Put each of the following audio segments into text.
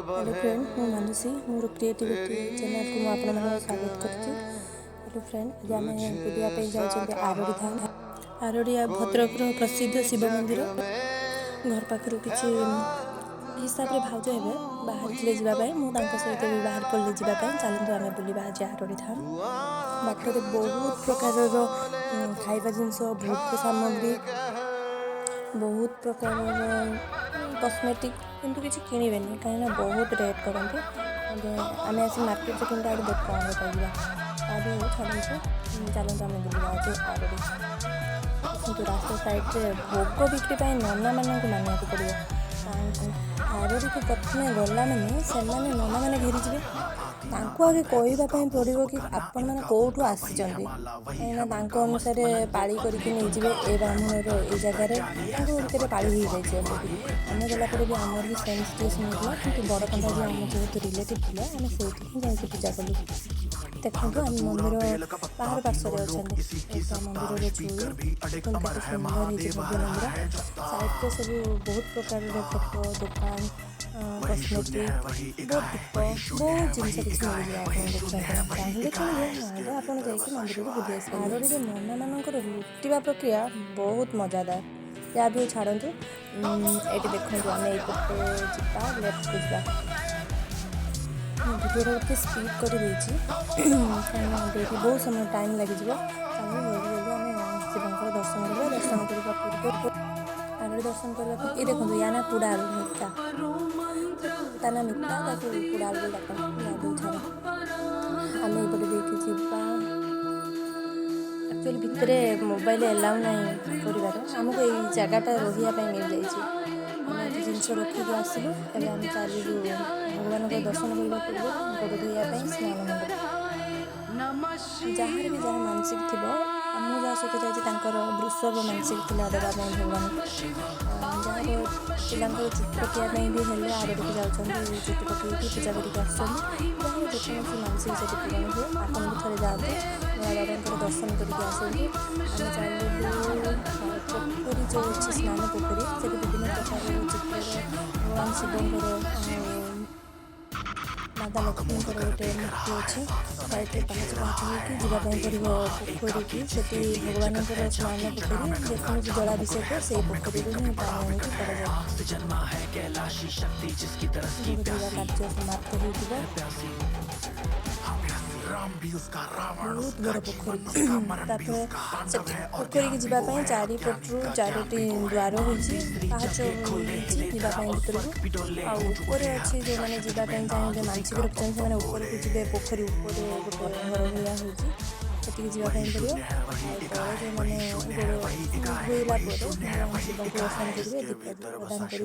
Hello friend, मु मानुषी मोर creativity channel को आपण स्वागत करछि। हेलो फ्रेंड, आज आम बुलिया जाऊँ आरोड़ी धाम। आरोड़ी भद्रक प्रसिद्ध शिव मंदिर घर पाखर किसी हिसाब से भाउज हे बाहर जावाई मुझे सहित भी बाहर पड़े जावाई चलतु आम बुलवा आज आरोड़ी धाम। बाटर बहुत प्रकार खाଇବା जिनस भोग सामग्री बहुत प्रकार कस्मेटिक किंतु किसी किणवेनि कहीं बहुत रेट करते आम आस मार्केट से किंतु आगे बहुत कम पाइबा ताकि छाड़ू चलते आम बुलवा आज आरोड़ी। देखो रास्ता साइड्रे भोग बिक्री नना मानक मानक पड़ो आरोड़ी को प्रथम गला मैंने से नना मैंने घेरीजे आगे कहवाई पड़ो कि आपण मैंने कौटू आसी कहीं अनुसार पाली करके ए ब्राह्मण ये जगार भितर पाली हो जाए अलरेडी आम गलापर भी आमर भी सेम सिचुएसन होता कि बड़ पंडा जी आम जेहतु रिलेटिव थे आम से जाकर पूजा कलु। देखो आम मंदिर बाहर पार्श्व अच्छा मंदिर छुई सुंदर मंदिर साइड सब बहुत प्रकार फोटो दुकान कस्मेटिक बहुत दीप बहुत जिन किसी मिल जाए चाहिए चलिए ना आप मंदिर को बुझे आस आरोड़ी नना मानकर लुटिया प्रक्रिया बहुत मजादार जहाँ भी छाड़ू ये देखो आम ये जा लेफ्ट को जा भिडियो गोटे स्पीड कर बहुत समय टाइम लगे चलो जल्दी जल्दी आम शिव दर्शन करवा दर्शन करने पूर्व आरोड़ी दर्शन करने ये देखो या ना पुड़ा आलू मिठा ताना मिठा पुड़ा आलू डाक छाड़ आम ये देखिए एक्चुअली भितर मोबाइल एलाउ ना करमको ये जगटा रही मिल जाए जिनस रखिक आसलु एवं आम चलू भगवान को दर्शन करने पूर्व गोड़ धोवाई स्नान मंडप जहाँ भी जहाँ मानसिक थी आम जहाँ सहित जाइए वृषभ मानसिक था देवाई भगवान जार पिला चुटी पकड़ा भी हेल्ले आरोड़ी को जाऊँगी चुटी पकड़ पूजा करके आसुँच जेकोसी मानसिक से पूरण हुए आपन भी थे जाते बाबा दर्शन करके आसते आम चलू पोखरी जो अच्छे स्नान पोखरी से विभिन्न प्रकार चित्र भगवान शिव माता लक्ष्मी गोटे मूर्ति अच्छे सैड्रे पाँच होगी जावाई पड़ो पोखरी की से भगवान स्नान पोखरी जेकोसी जलाभिषेक से पोखरी ही पानी कार्य समाप्त हो बहुत बड़ पोखरी पोखरी की जावाई चारिपटू चारोटी द्वार होती पाहाच भर आपर अच्छी जो मैंने जावाई चाहिए मानसिक रखते हैं ऊपर को जी पोखरी ऊपर गोटे घर भाया होती जावाई पड़ो जो मैंने धोला शिव को दर्शन करेंगे दीप प्रदान करेंगे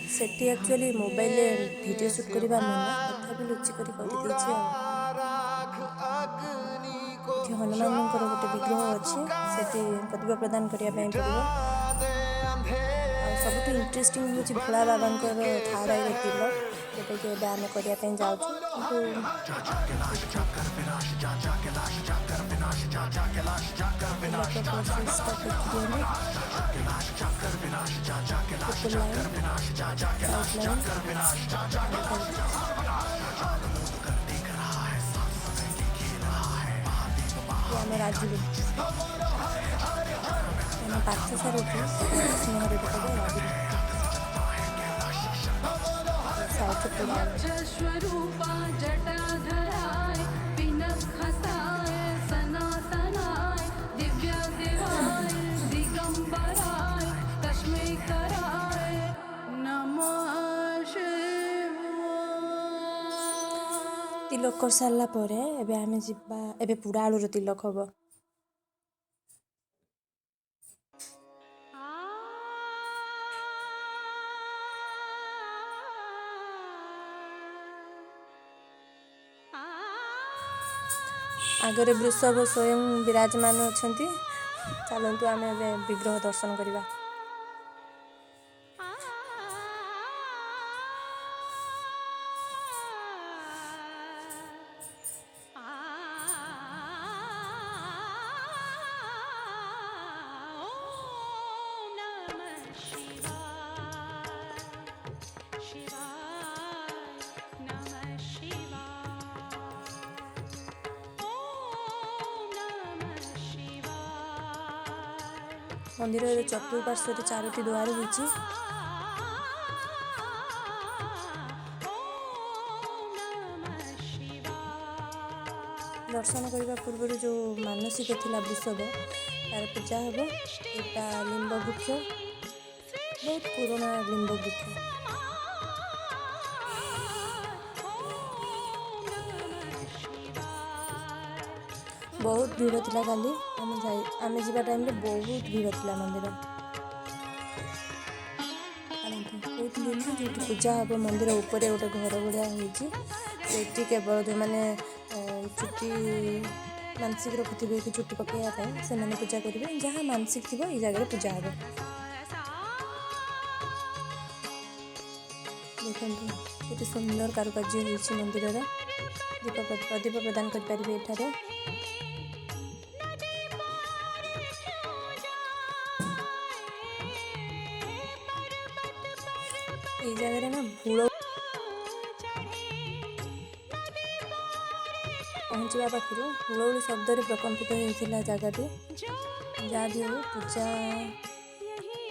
सेठी एक्चुअली मोबाइल वीडियो शूट करवा मना तथा लुचिक हनुमान गोटे विग्रह अच्छे से दीप प्रदान करने पड़ो सब इंटरेस्टिंग हूँ भोला बाबा थाड़ आई तिलक जोटा कि आम करने जाऊँ आम राजू आम पार्थ सारे स्नेह तिलक कर सारा पर आम जा पुरा आलूर तिलक हम आगरे वृषभ स्वयं विराजमान अच्छा चलतु आम विग्रह दर्शन करवा। मंदिर चतुर्पार्श्व 4टी द्वार होती। दर्शन करने पूर्व जो मानसिक थिला वृषभ तार पूजा हम। यहाँ लिंब वृक्ष, बहुत पुराना लिंब वृक्ष। बहुत भीड़ थिला काली आमे जीवा टाइम रे बहुत भीड़ थिला मंदिर। जो पूजा हम मंदिर ऊपर गोटे घर भाया होती केवल जो मैंने चुट्टी मानसिक रखुवे कि चुट्टी पकड़ापी से पूजा करेंगे। जहाँ मानसिक थी ये जगह पूजा हम। देखो के सुंदर कारुकार्य होती मंदिर। प्रदीप प्रदान करेंगे एठारे। ये जगह ना भूल पहुँचवा पाखु हुलहुली शब्द प्रकम्पित होता जगहटी। जहाँ भी हो पूजा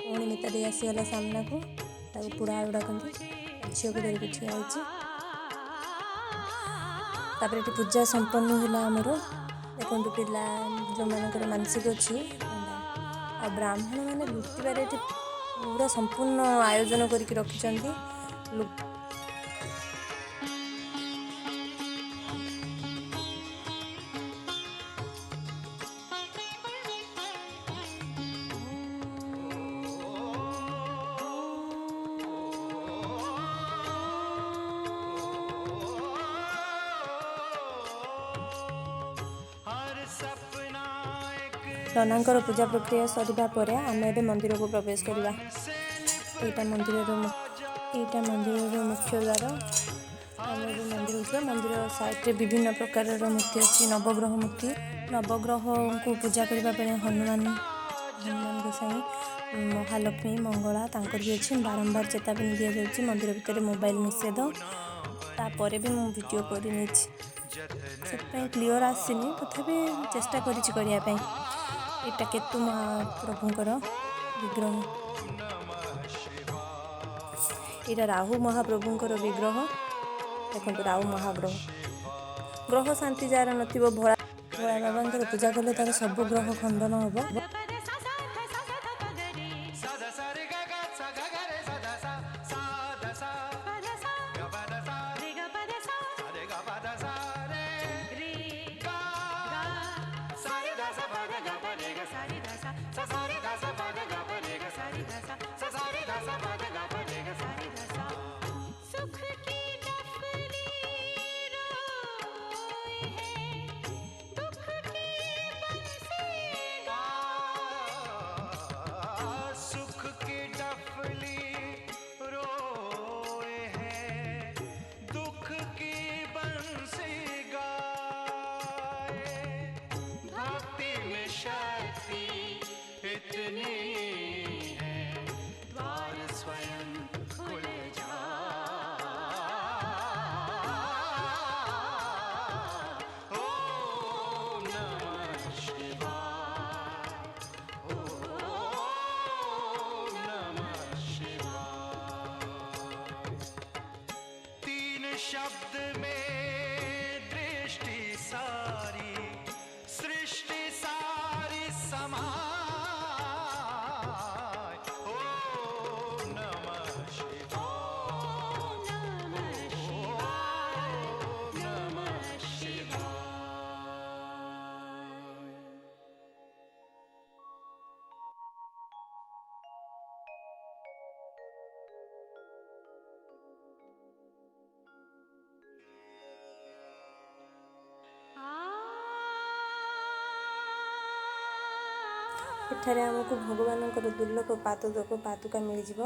पुणी नेता दे आसीगला सामना को पुड़ा डाकती झील को धरिक ठिया होती। तापर ये पूजा संपन्न होला आमर। देखो पिला जो मानकर मानसिक अच्छी आ ब्राह्मण मैंने लुटिबार ये पूरा संपूर्ण आयोजन करके रखिंट। रनांकर पूजा प्रक्रिया सरिबा परे आमे एबे मंदिर को प्रवेश करवा। एटा मंदिर मुख्य द्वार। आमे मंदिर होता मंदिर साइड विभिन्न प्रकार मूर्ति अच्छी। नवग्रह मूर्ति नवग्रह को पूजा करने हनुमान गोसाई महालक्ष्मी मंगला तांकर भी अच्छी। बारंबार चेतावनी दि जाऊँगी मंदिर भितर मोबाइल निषेध। तापर भी मुझे वीडियो करनी से क्लीयर आसनी तथापि चेष्टा करने। यहाँ केतु महाप्रभुंकर विग्रह। यहाँ राहु महाप्रभुंकर विग्रह। देखो राहु महाग्रह ग्रह शांति जार नथिबो भोला बाबा पूजा कले तार सब ग्रह खंडन हम। शब्द में दृष्टि सारी सृष्टि सारी समाय। ओम नमः शिवाय। ओम नमः शिवाय। ओम नमः शिवाय। एठारे आमको भगवान दुर्लभ पादुका मिल जाव।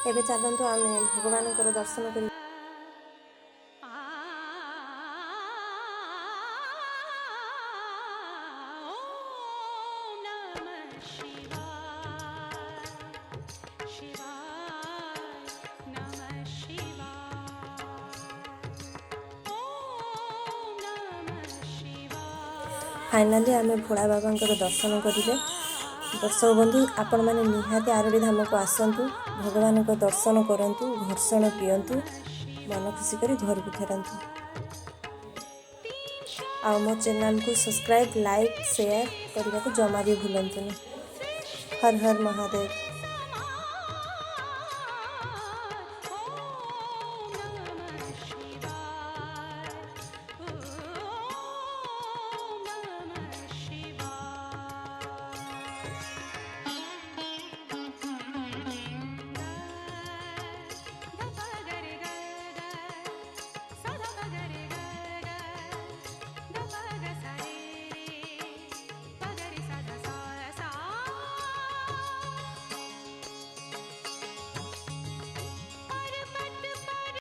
एबे चलतु आम भगवान दर्शन कर। फाइनाली आम भोला बाबा दर्शन करें। दर्शक बंधु आपण मैंने निहाती आरोड़ी धाम को आसतु, भगवान को दर्शन करूँ, घर्षण पिंतु, मन खुशी कर घर को फेरतु। आ मो चैनल को सब्सक्राइब, लाइक, शेयर करने को जमा भी भूलतुनि। हर हर महादेव।